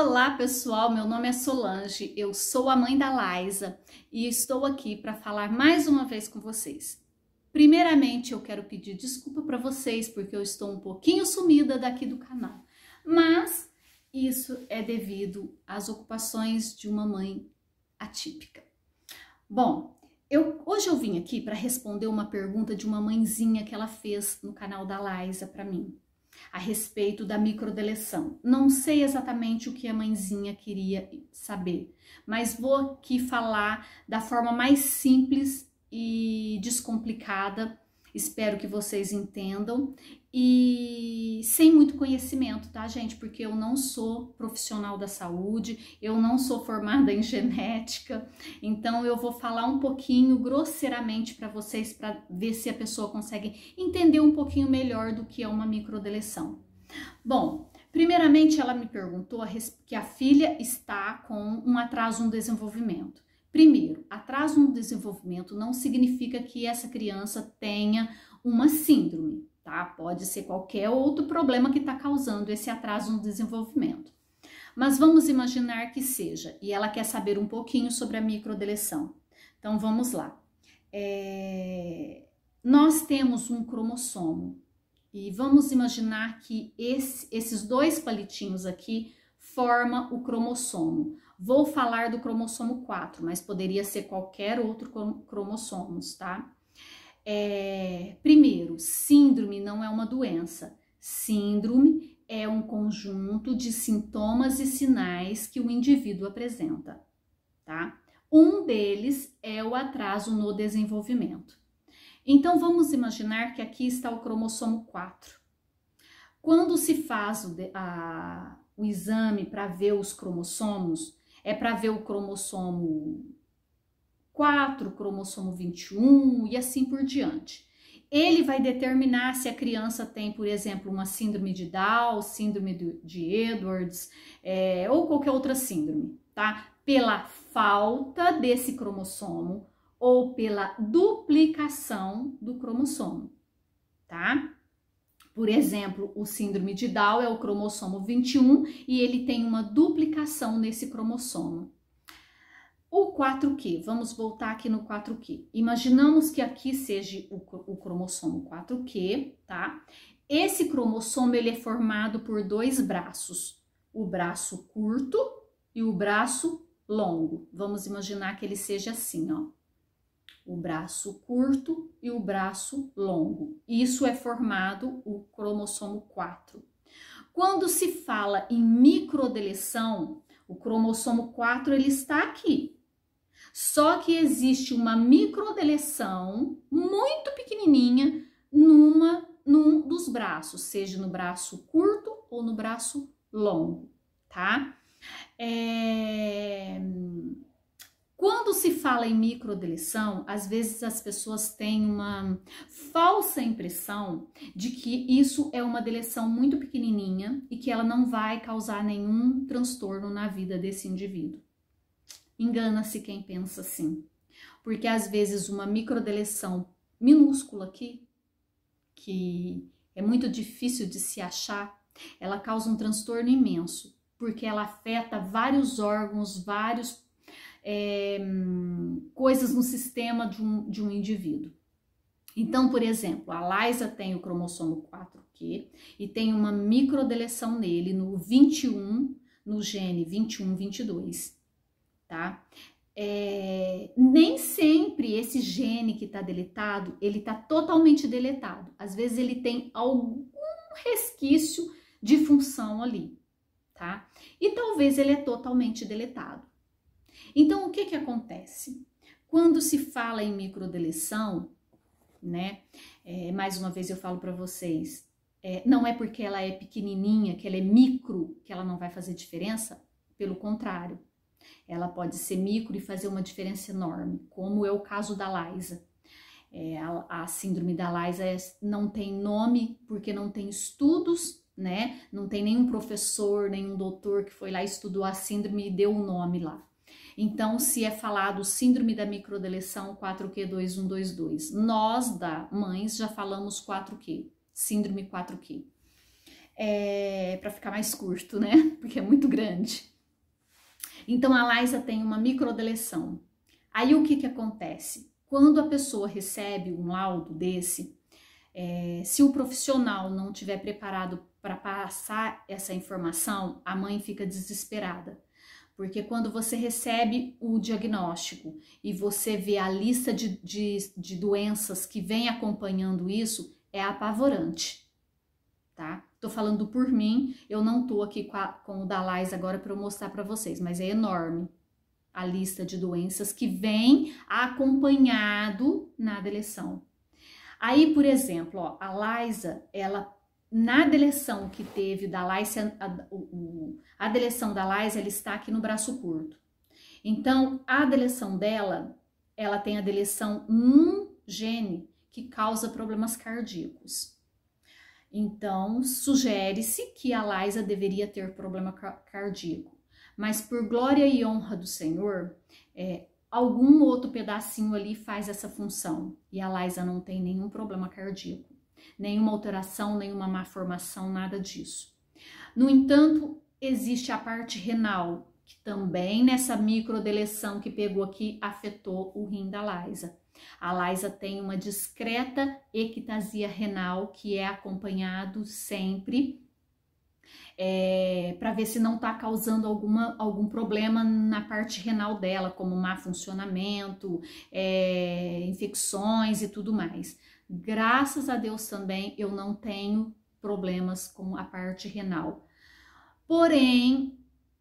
Olá pessoal, meu nome é Solange, eu sou a mãe da Laísa e estou aqui para falar mais uma vez com vocês. Primeiramente eu quero pedir desculpa para vocês porque eu estou um pouquinho sumida daqui do canal, mas isso é devido às ocupações de uma mãe atípica. Bom, hoje eu vim aqui para responder uma pergunta de uma mãezinha que ela fez no canal da Laísa para mim, a respeito da microdeleção. Não sei exatamente o que a mãezinha queria saber, mas vou aqui falar da forma mais simples e descomplicada, espero que vocês entendam, e sem muito conhecimento, tá, gente? Porque eu não sou profissional da saúde, eu não sou formada em genética, então eu vou falar um pouquinho grosseiramente para vocês, para ver se a pessoa consegue entender um pouquinho melhor do que é uma microdeleção. Bom, primeiramente ela me perguntou que a filha está com um atraso no desenvolvimento. Primeiro, atraso no desenvolvimento não significa que essa criança tenha uma síndrome, tá? Pode ser qualquer outro problema que está causando esse atraso no desenvolvimento. Mas vamos imaginar que seja, e ela quer saber um pouquinho sobre a microdeleção. Então vamos lá. Nós temos um cromossomo e vamos imaginar que esses dois palitinhos aqui formam o cromossomo. Vou falar do cromossomo 4, mas poderia ser qualquer outro cromossomo, tá? Primeiro, síndrome não é uma doença. Síndrome é um conjunto de sintomas e sinais que o indivíduo apresenta, tá? Um deles é o atraso no desenvolvimento. Então, vamos imaginar que aqui está o cromossomo 4. Quando se faz o exame para ver os cromossomos, é para ver o cromossomo 4, cromossomo 21 e assim por diante. Ele vai determinar se a criança tem, por exemplo, uma síndrome de Down, síndrome de Edwards, ou qualquer outra síndrome, tá? Pela falta desse cromossomo ou pela duplicação do cromossomo, tá? Por exemplo, o síndrome de Down é o cromossomo 21 e ele tem uma duplicação nesse cromossomo. O 4q, vamos voltar aqui no 4q. Imaginamos que aqui seja o cromossomo 4q, tá? Esse cromossomo ele é formado por dois braços, o braço curto e o braço longo. Vamos imaginar que ele seja assim, ó. O braço curto e o braço longo. Isso é formado o cromossomo 4. Quando se fala em microdeleção, o cromossomo 4 ele está aqui. Só que existe uma microdeleção muito pequenininha num dos braços, seja no braço curto ou no braço longo, tá? Quando se fala em microdeleção, às vezes as pessoas têm uma falsa impressão de que isso é uma deleção muito pequenininha e que ela não vai causar nenhum transtorno na vida desse indivíduo. Engana-se quem pensa assim, porque às vezes uma microdeleção minúscula aqui, que é muito difícil de se achar, ela causa um transtorno imenso, porque ela afeta vários órgãos, coisas no sistema de um indivíduo. Então, por exemplo, a Laísa tem o cromossomo 4q e tem uma microdeleção nele no 21, no gene 21-22, tá? Nem sempre esse gene que está deletado, ele está totalmente deletado. Às vezes ele tem algum resquício de função ali, tá? E talvez ele é totalmente deletado. Então, o que acontece? Quando se fala em microdeleção, né? Mais uma vez eu falo para vocês, não é porque ela é pequenininha, que ela é micro, que ela não vai fazer diferença. Pelo contrário, ela pode ser micro e fazer uma diferença enorme, como é o caso da Laísa. A síndrome da Laísa não tem nome porque não tem estudos, né? Não tem nenhum professor, nenhum doutor que foi lá e estudou a síndrome e deu o nome lá. Então, se é falado síndrome da microdeleção 4q2122, nós da mães já falamos 4q, síndrome 4q. Para ficar mais curto, né? Porque é muito grande. Então a Laisa tem uma microdeleção. Aí o que que acontece? Quando a pessoa recebe um laudo desse, se o profissional não estiver preparado para passar essa informação, a mãe fica desesperada. Porque quando você recebe o diagnóstico e você vê a lista de doenças que vem acompanhando isso, é apavorante, tá? Tô falando por mim, eu não tô aqui com o da Laisa agora para eu mostrar para vocês, mas é enorme a lista de doenças que vem acompanhado na deleção. Aí, por exemplo, ó, a Laisa, ela na deleção que teve da Laisa, a deleção da Laisa, ela está aqui no braço curto. Então, a deleção dela, ela tem a deleção num gene que causa problemas cardíacos. Então, sugere-se que a Laisa deveria ter problema cardíaco. Mas por glória e honra do Senhor, algum outro pedacinho ali faz essa função. E a Laisa não tem nenhum problema cardíaco, nenhuma alteração, nenhuma má formação, nada disso. No entanto, existe a parte renal, que também nessa microdeleção que pegou aqui afetou o rim da Laisa. A Laisa tem uma discreta ectasia renal que é acompanhado sempre para ver se não está causando algum problema na parte renal dela, como má funcionamento, infecções e tudo mais. Graças a Deus também eu não tenho problemas com a parte renal. Porém,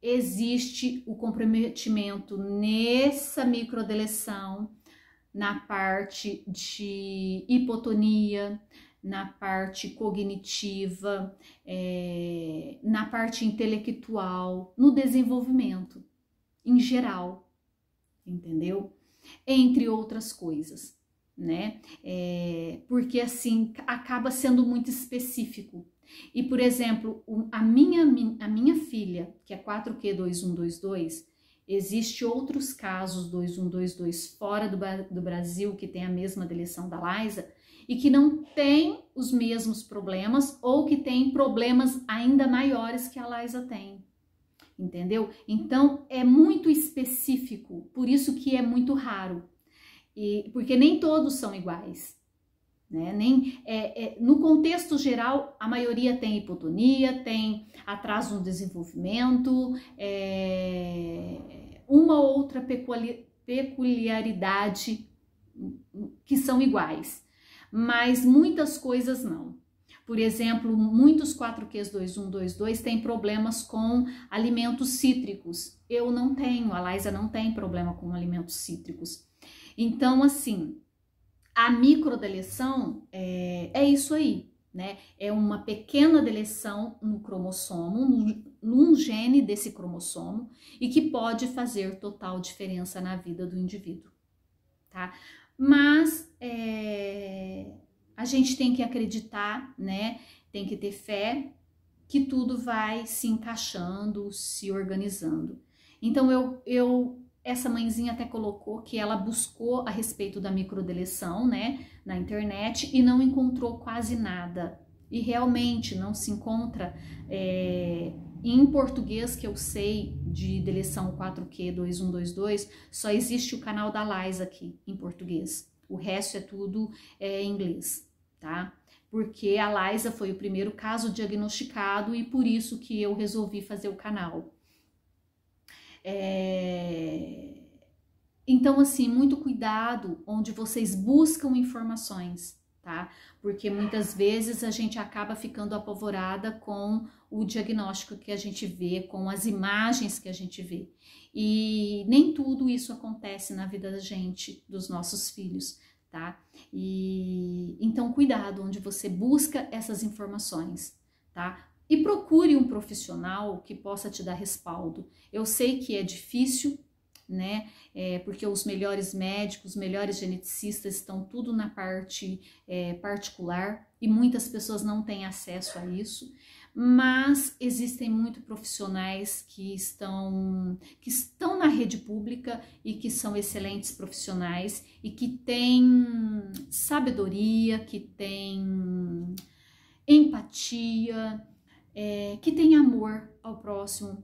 existe o comprometimento nessa microdeleção na parte de hipotonia, na parte cognitiva, na parte intelectual, no desenvolvimento em geral, entendeu? Entre outras coisas, né? Porque assim acaba sendo muito específico. E, por exemplo, a minha filha, que é 4Q2122, existe outros casos 2122 fora do Brasil que tem a mesma deleção da Laisa e que não tem os mesmos problemas ou que tem problemas ainda maiores que a Laisa tem, entendeu? Então é muito específico, por isso que é muito raro, porque nem todos são iguais, né? No contexto geral, a maioria tem hipotonia, tem atraso no desenvolvimento, uma outra peculiaridade que são iguais, mas muitas coisas não. Por exemplo, muitos 4Qs2122 têm problemas com alimentos cítricos. Eu não tenho, a Laisa não tem problema com alimentos cítricos. Então, assim, a microdeleção é isso aí, né? É uma pequena deleção no cromossomo, num gene desse cromossomo e que pode fazer total diferença na vida do indivíduo, tá? Mas a gente tem que acreditar, né? Tem que ter fé que tudo vai se encaixando, se organizando. Então essa mãezinha até colocou que ela buscou a respeito da microdeleção, né, na internet e não encontrou quase nada. E realmente não se encontra em português, que eu sei, de deleção 4Q2122, só existe o canal da Laisa aqui em português. O resto é tudo em inglês, tá? Porque a Laisa foi o primeiro caso diagnosticado e por isso que eu resolvi fazer o canal. Então, assim, muito cuidado onde vocês buscam informações, tá? Porque muitas vezes a gente acaba ficando apavorada com o diagnóstico que a gente vê, com as imagens que a gente vê. E nem tudo isso acontece na vida da gente, dos nossos filhos, tá? Então, cuidado onde você busca essas informações, tá? E procure um profissional que possa te dar respaldo. Eu sei que é difícil, né? Porque os melhores médicos, os melhores geneticistas estão tudo na parte particular e muitas pessoas não têm acesso a isso. Mas existem muitos profissionais que estão na rede pública e que são excelentes profissionais e que têm sabedoria, que têm empatia, que tem amor ao próximo,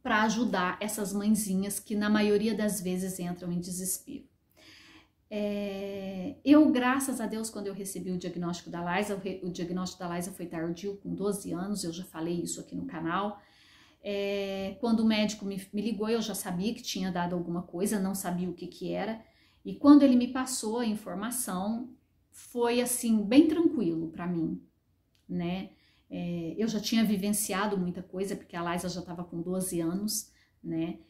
para ajudar essas mãezinhas que na maioria das vezes entram em desespero. Eu, graças a Deus, quando eu recebi o diagnóstico da Liza, o diagnóstico da Liza foi tardio, com 12 anos, eu já falei isso aqui no canal. Quando o médico me ligou, eu já sabia que tinha dado alguma coisa, não sabia o que era. E quando ele me passou a informação, foi assim, bem tranquilo para mim, né? Eu já tinha vivenciado muita coisa, porque a Liza já estava com 12 anos, né?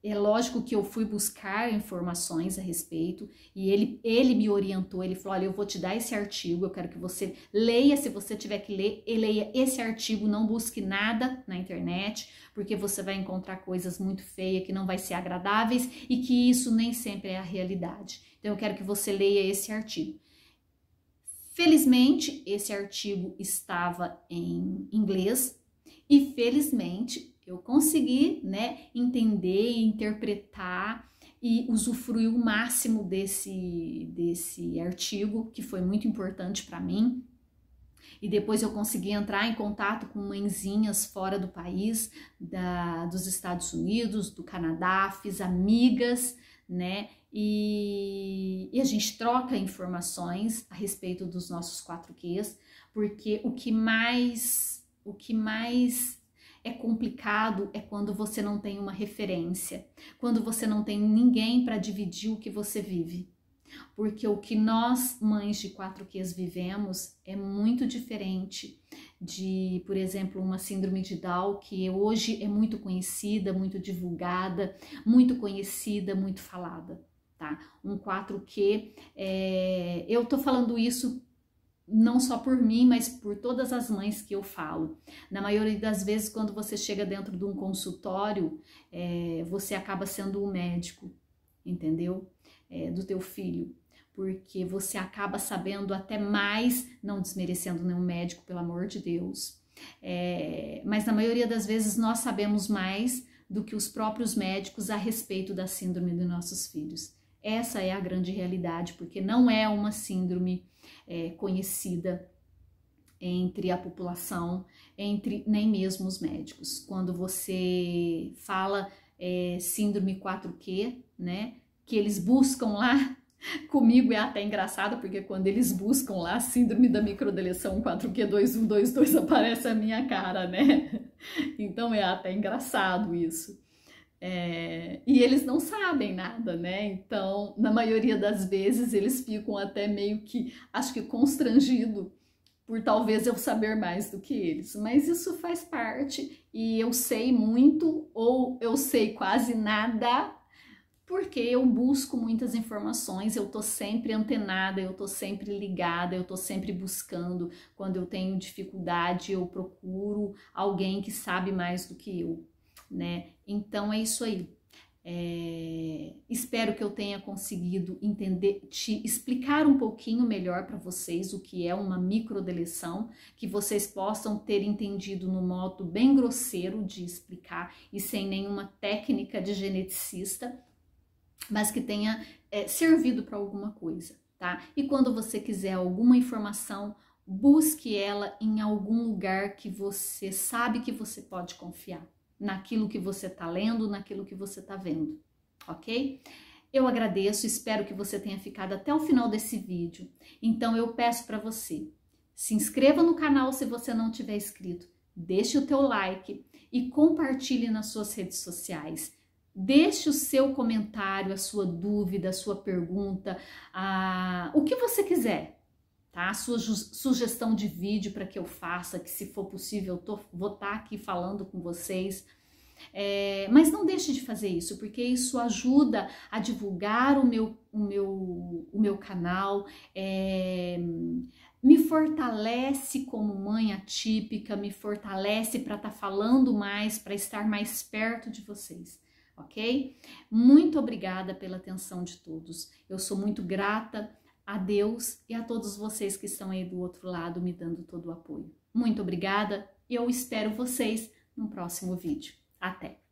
É lógico que eu fui buscar informações a respeito e ele me orientou, ele falou, olha, eu vou te dar esse artigo, eu quero que você leia, se você tiver que ler, leia esse artigo, não busque nada na internet, porque você vai encontrar coisas muito feias que não vai ser agradáveis e que isso nem sempre é a realidade. Então eu quero que você leia esse artigo. Felizmente, esse artigo estava em inglês e felizmente eu consegui, né, entender, interpretar e usufruir o máximo desse artigo, que foi muito importante para mim. E depois eu consegui entrar em contato com mãezinhas fora do país, dos Estados Unidos, do Canadá, fiz amigas, né? E a gente troca informações a respeito dos nossos 4Qs, porque o que mais é complicado é quando você não tem uma referência, quando você não tem ninguém para dividir o que você vive. Porque o que nós, mães de 4Qs, vivemos é muito diferente de, por exemplo, uma síndrome de Down, que hoje é muito conhecida, muito divulgada, muito conhecida, muito falada, tá? Um 4Q, eu tô falando isso não só por mim, mas por todas as mães que eu falo. Na maioria das vezes, quando você chega dentro de um consultório, você acaba sendo o médico, entendeu? Do teu filho, porque você acaba sabendo até mais, não desmerecendo nenhum médico, pelo amor de Deus, mas na maioria das vezes nós sabemos mais do que os próprios médicos a respeito da síndrome dos nossos filhos. Essa é a grande realidade, porque não é uma síndrome conhecida entre a população, entre nem mesmo os médicos. Quando você fala síndrome 4Q, né, que eles buscam lá, comigo é até engraçado, porque quando eles buscam lá síndrome da microdeleção 4Q2122 aparece a minha cara, né? Então é até engraçado isso. E eles não sabem nada, né? Então, na maioria das vezes, eles ficam até meio que, acho que constrangido por talvez eu saber mais do que eles. Mas isso faz parte e eu sei muito ou eu sei quase nada, porque eu busco muitas informações, eu tô sempre antenada, eu tô sempre ligada, eu tô sempre buscando. Quando eu tenho dificuldade, eu procuro alguém que sabe mais do que eu, né? Então é isso aí. Espero que eu tenha conseguido entender, te explicar um pouquinho melhor para vocês o que é uma microdeleção, que vocês possam ter entendido no modo bem grosseiro de explicar e sem nenhuma técnica de geneticista, mas que tenha servido para alguma coisa, tá? E quando você quiser alguma informação, busque ela em algum lugar que você sabe que você pode confiar, naquilo que você está lendo, naquilo que você está vendo, ok? Eu agradeço, espero que você tenha ficado até o final desse vídeo. Então eu peço para você, se inscreva no canal se você não tiver inscrito, deixe o teu like e compartilhe nas suas redes sociais. Deixe o seu comentário, a sua dúvida, a sua pergunta, o que você quiser, tá? A sua sugestão de vídeo para que eu faça, que se for possível vou estar aqui falando com vocês. Mas não deixe de fazer isso, porque isso ajuda a divulgar o meu canal, me fortalece como mãe atípica, me fortalece para estar falando mais, para estar mais perto de vocês. Ok? Muito obrigada pela atenção de todos. Eu sou muito grata a Deus e a todos vocês que estão aí do outro lado me dando todo o apoio. Muito obrigada e eu espero vocês no próximo vídeo. Até!